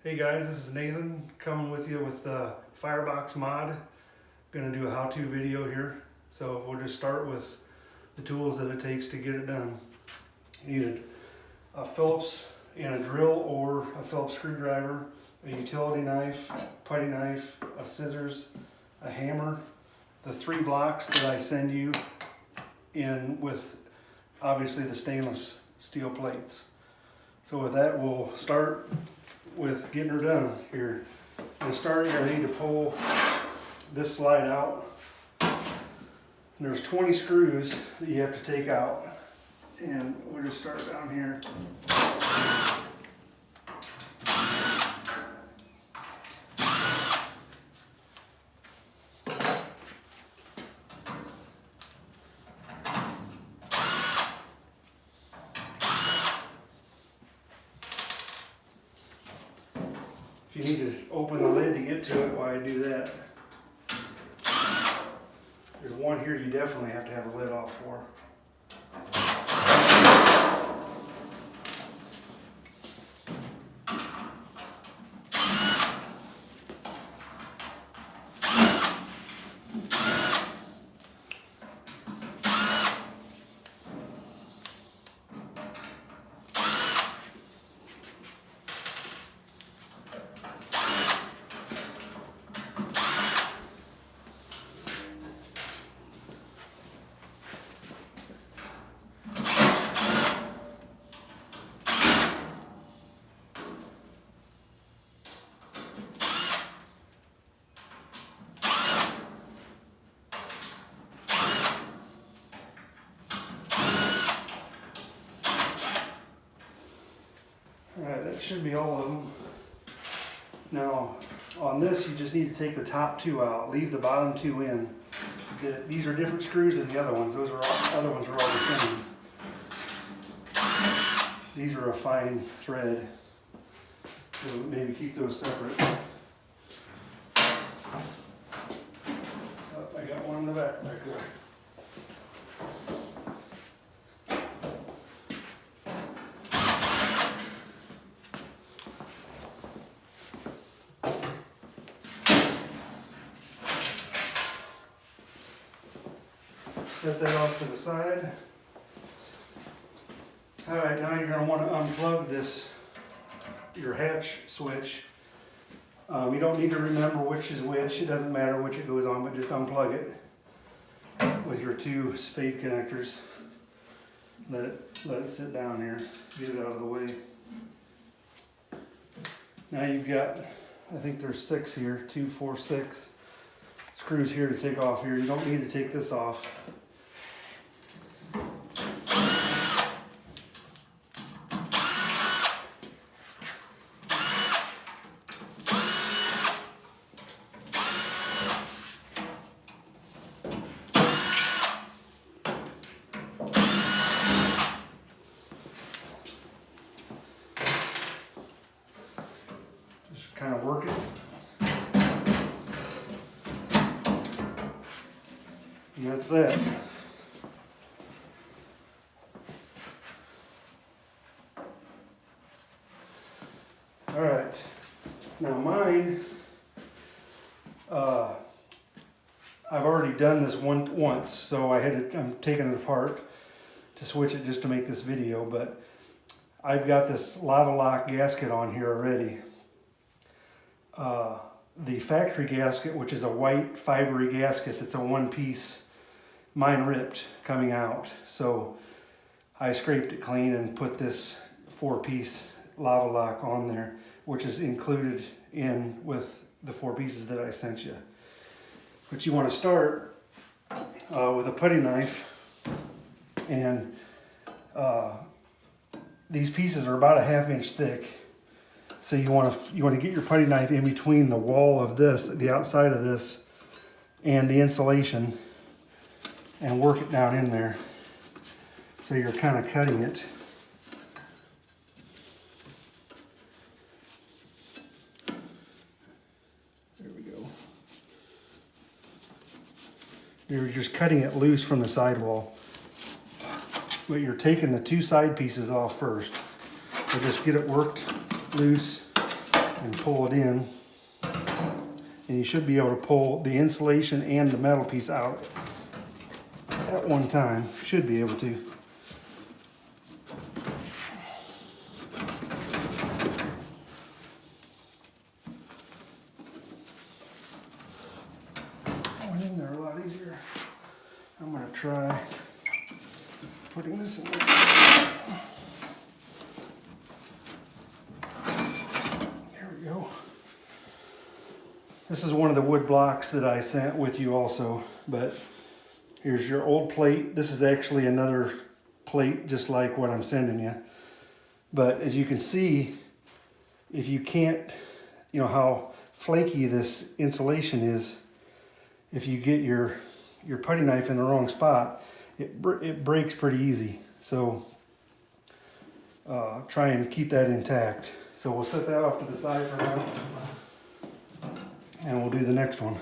Hey guys, this is Nathan coming with you with the firebox mod. I'm going to do a how-to video here. So we'll just start with the tools that it takes to get it done. You need a Phillips and a drill or a Phillips screwdriver, a utility knife, putty knife, a scissors, a hammer, the 3 blocks that I send you in with obviously the stainless steel plates. So with that, we'll start with getting her done here. To start, you're going to need to pull this slide out. There's 20 screws that you have to take out, and we'll just start down here. If you need to open the lid to get to it, while I do that, there's one here you definitely have to have the lid off for. Alright, that should be all of them. Now, on this, you just need to take the top 2 out, leave the bottom 2 in. These are different screws than the other ones. Those are all, other ones are all the same. These are a fine thread, so maybe keep those separate. Oh, I got one in the back there. Set that off to the side. Alright, now you're going to want to unplug this, your hatch switch. You don't need to remember which is which. It doesn't matter which it goes on, but just unplug it with your 2 spade connectors. Let it sit down here. Get it out of the way. Now you've got, I think there's 6 here, 2, 4, 6 screws here to take off here. You don't need to take this off. Just kind of work it. And that's that. All right. Now mine, I've already done this once, so I'm taking it apart to switch it just to make this video, but I've got this lava lock gasket on here already. The factory gasket, which is a white fibery gasket, it's a 1-piece, mine ripped coming out. So I scraped it clean and put this 4-piece lava lock on there, which is included in with the 4 pieces that I sent you. But you want to start with a putty knife, and these pieces are about a 1/2 inch thick. So you want to get your putty knife in between the wall of this, the outside of this, and the insulation, and work it down in there. So you're kind of cutting it. There we go. You're just cutting it loose from the sidewall. But you're taking the 2 side pieces off first. So just get it worked loose and pull it in. And you should be able to pull the insulation and the metal piece out at one time. Should be able to. Going in there a lot easier. I'm going to try putting this in there. There we go. This is one of the wood blocks that I sent with you also, but here's your old plate. This is actually another plate just like what I'm sending you. But as you can see, if you can't, you know how flaky this insulation is, if you get your putty knife in the wrong spot, it breaks pretty easy. So try and keep that intact. So we'll set that off to the side for now, and we'll do the next one.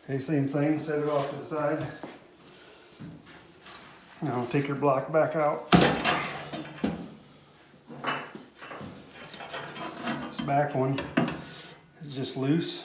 Okay, same thing, set it off to the side. Now take your block back out. This back one is just loose.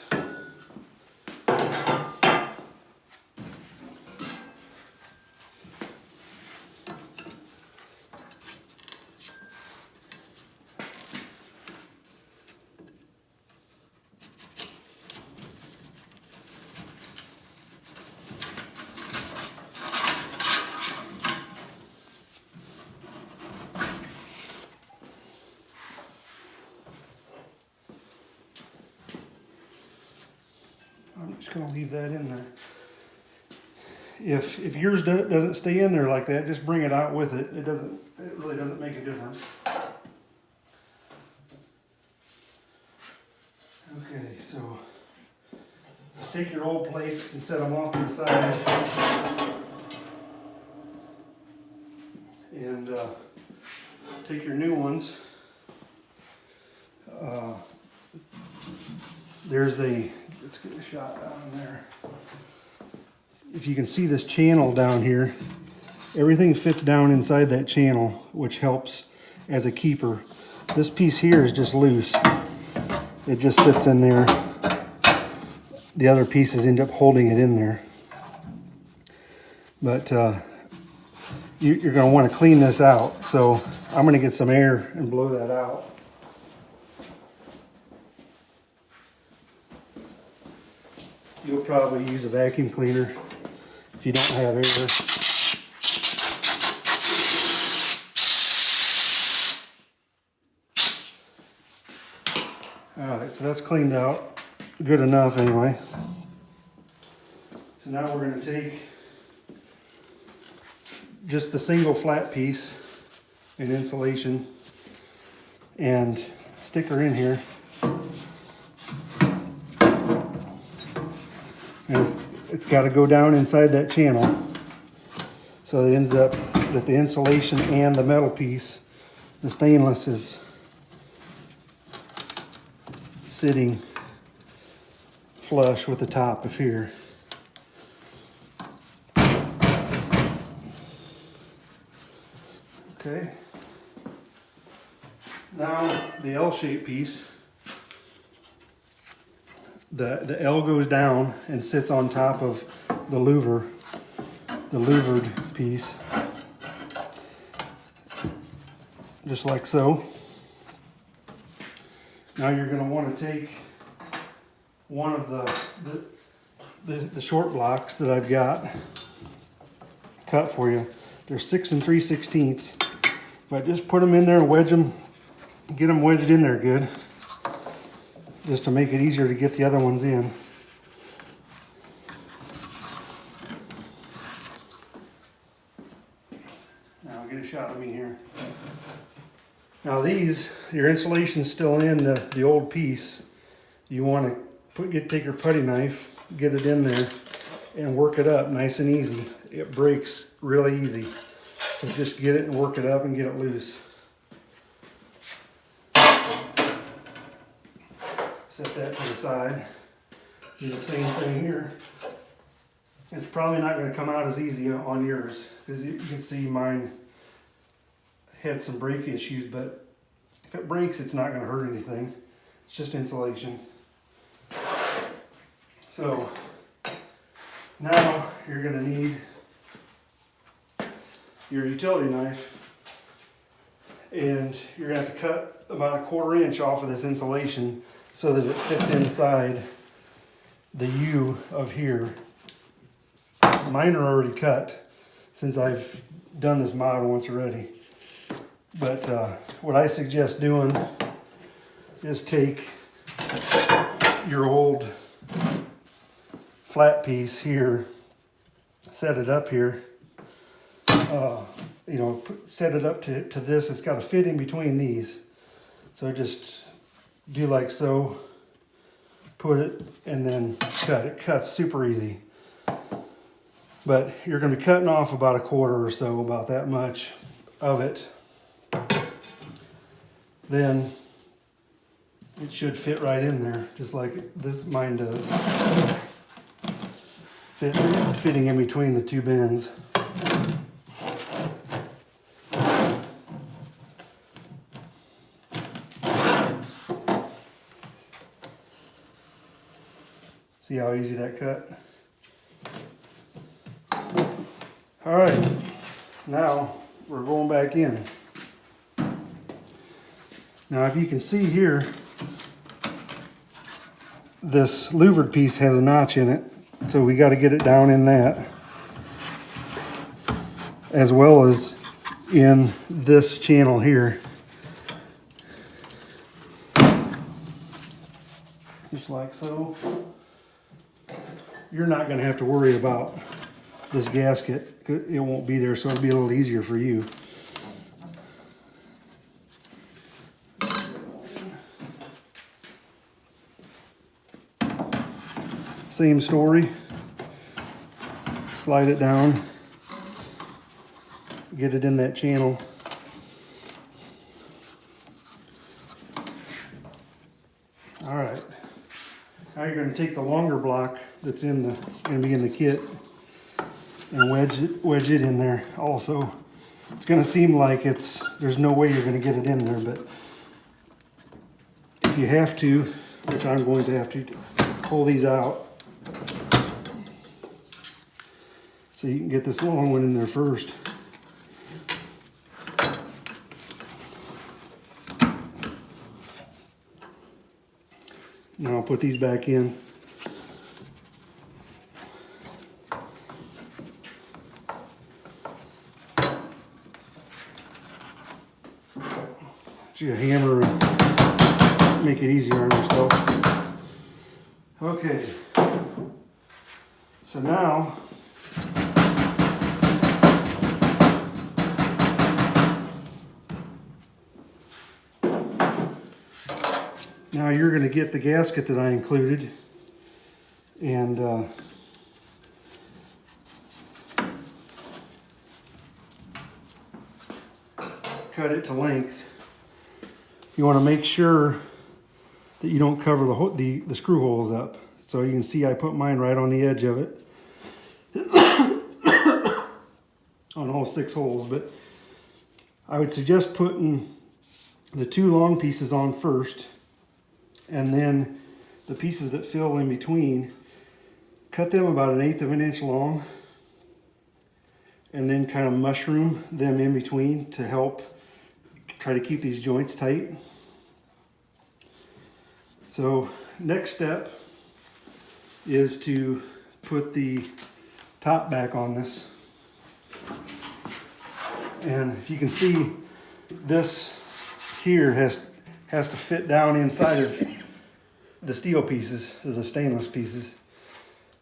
I'm just going to leave that in there. If yours doesn't stay in there like that, just bring it out with it. It really doesn't make a difference. Okay, so just take your old plates and set them off to the side. And take your new ones. Let's get a shot down there. If you can see this channel down here, everything fits down inside that channel, which helps as a keeper. This piece here is just loose. It just sits in there. The other pieces end up holding it in there. But you're going to want to clean this out. So I'm going to get some air and blow that out. You'll probably use a vacuum cleaner if you don't have air. Alright, so that's cleaned out good enough anyway. So now we're going to take just the single flat piece in insulation and stick her in here. And it's got to go down inside that channel, so it ends up that the insulation and the metal piece, the stainless, is sitting flush with the top of here. Okay. Now the L-shaped piece. The L goes down and sits on top of the louvered piece, just like so. Now you're going to want to take one of the short blocks that I've got cut for you. They're 6 3/16, but just put them in there, wedge them, get them wedged in there good, just to make it easier to get the other ones in. Now I'll get a shot of me here. Now these, your insulation's still in the old piece. You want to take your putty knife, get it in there, and work it up nice and easy. It breaks really easy. So just get it and work it up and get it loose. Set that to the side. Do the same thing here. It's probably not going to come out as easy on yours, because you can see mine had some break issues, but if it breaks, it's not going to hurt anything. It's just insulation. So now you're going to need your utility knife, and you're going to have to cut about 1/4 inch off of this insulation so that it fits inside the U of here. Mine are already cut since I've done this mod once already. But what I suggest doing is take your old flat piece here, set it up here, you know, set it up to this. It's got to fit in between these. So just do like so, put it, and then cut. It cuts super easy. But you're going to be cutting off about 1/4 or so, about that much of it. Then it should fit right in there, just like this mine does. Fitting in between the two bends. See how easy that cut? All right, now we're going back in. Now if you can see here, this louvered piece has a notch in it, so we got to get it down in that, as well as in this channel here. Just like so. You're not going to have to worry about this gasket. It won't be there, so it'll be a little easier for you. Same story. Slide it down. Get it in that channel. All right. Now you're going to take the longer block that's going to be in the kit, and wedge it in there also. It's going to seem like there's no way you're going to get it in there, but if you have to, which I'm going to have to, pull these out so you can get this long one in there first. Now I'll put these back in. Get a hammer and make it easier on yourself. Okay, so now you're going to get the gasket that I included and cut it to length. You want to make sure that you don't cover the screw holes up. So you can see I put mine right on the edge of it on all 6 holes, but I would suggest putting the 2 long pieces on first, and then the pieces that fill in between, cut them about 1/8 of an inch long, and then kind of mushroom them in between to help try to keep these joints tight. So next step is to put the top back on this. And if you can see, this here has to fit down inside of the steel pieces, the stainless pieces.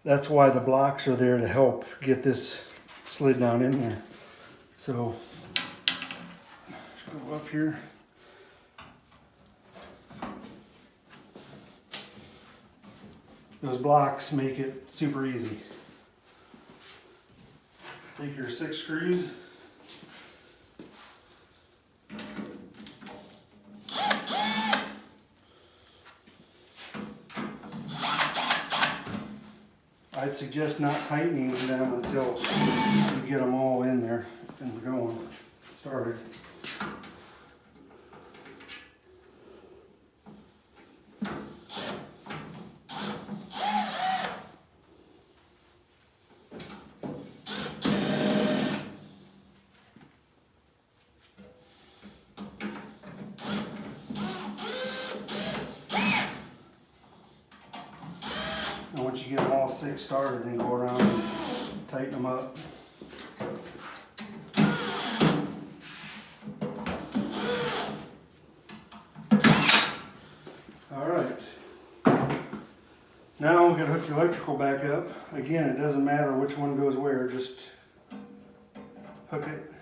That's why the blocks are there, to help get this slid down in there. So go up here. Those blocks make it super easy. Take your 6 screws. I'd suggest not tightening them until you get them all in there and going, started. And once you get them all 6 started, then go around and tighten them up. All right. Now we're going to hook the electrical back up. Again, it doesn't matter which one goes where, just hook it.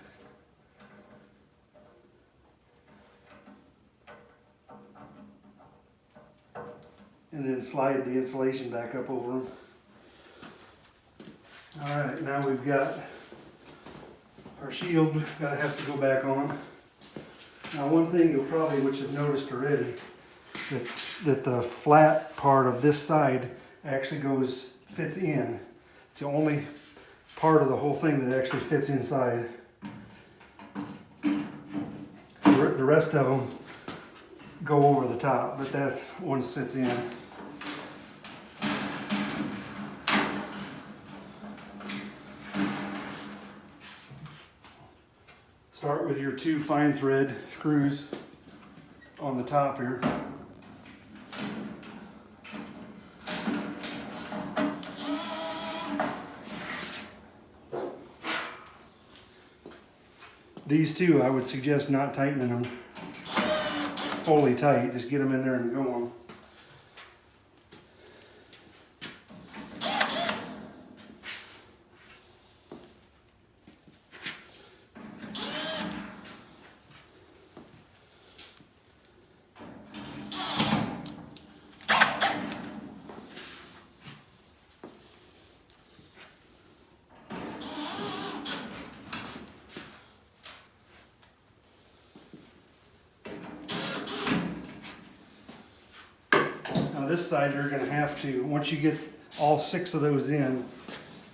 And then slide the insulation back up over them. All right, now we've got our shield that has to go back on. Now one thing you'll probably, which you've noticed already, that the flat part of this side actually fits in. It's the only part of the whole thing that actually fits inside. The rest of them go over the top, but that one sits in. Start with your 2 fine thread screws on the top here. These 2, I would suggest not tightening them fully tight. Just get them in there and go on. This side you're going to have to, once you get all 6 of those in,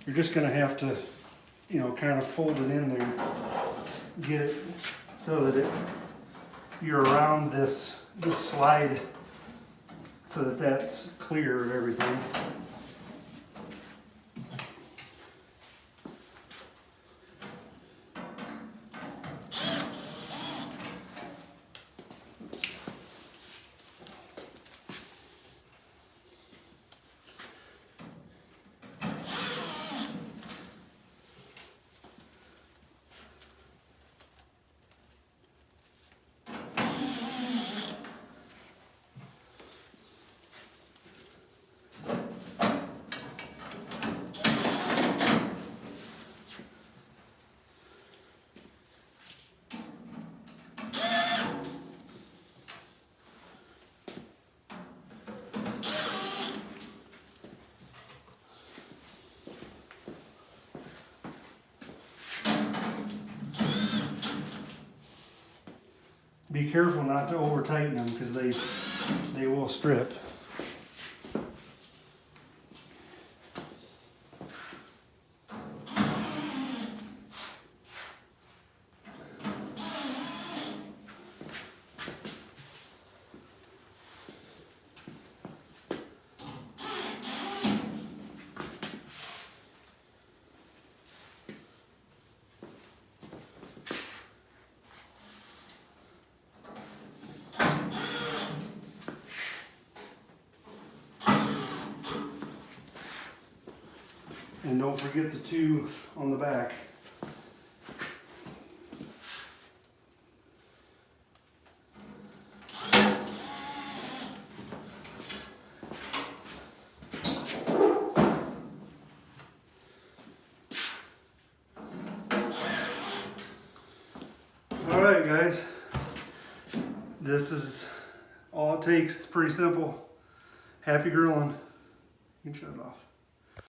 you're just going to have to, kind of fold it in there, get it so that you're around this slide so that that's clear of everything. Be careful not to over tighten them because they will strip. And don't forget the 2 on the back. All right, guys. This is all it takes. It's pretty simple. Happy grilling. You can shut it off.